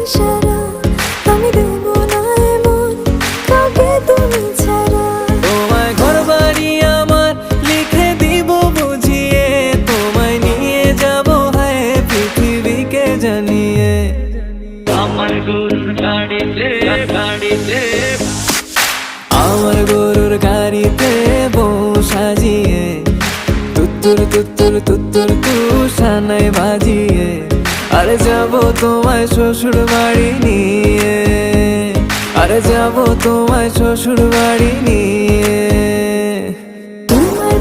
ইশারা, আমি দেব না এমন কাউকে তুমি ছাড়া। তোমায় ঘরবাড়ি আমার লিখে দিব বুঝিয়ে, তোমায় নিয়ে যাব হায় পৃথিবীকে জানিয়ে। আমার গরুর গাড়িতে গাড়িতে আমার গরুর গাড়িতে বউ সাজিয়ে, তুত্তুর তুত্তুর তুত্তুর তুষানায় বাজিয়ে, আরে যাব তোমায় শ্বশুর বাড়ি নিয়ে, আরে যাব তোমায় শ্বশুর বাড়ি নিয়ে। তোমার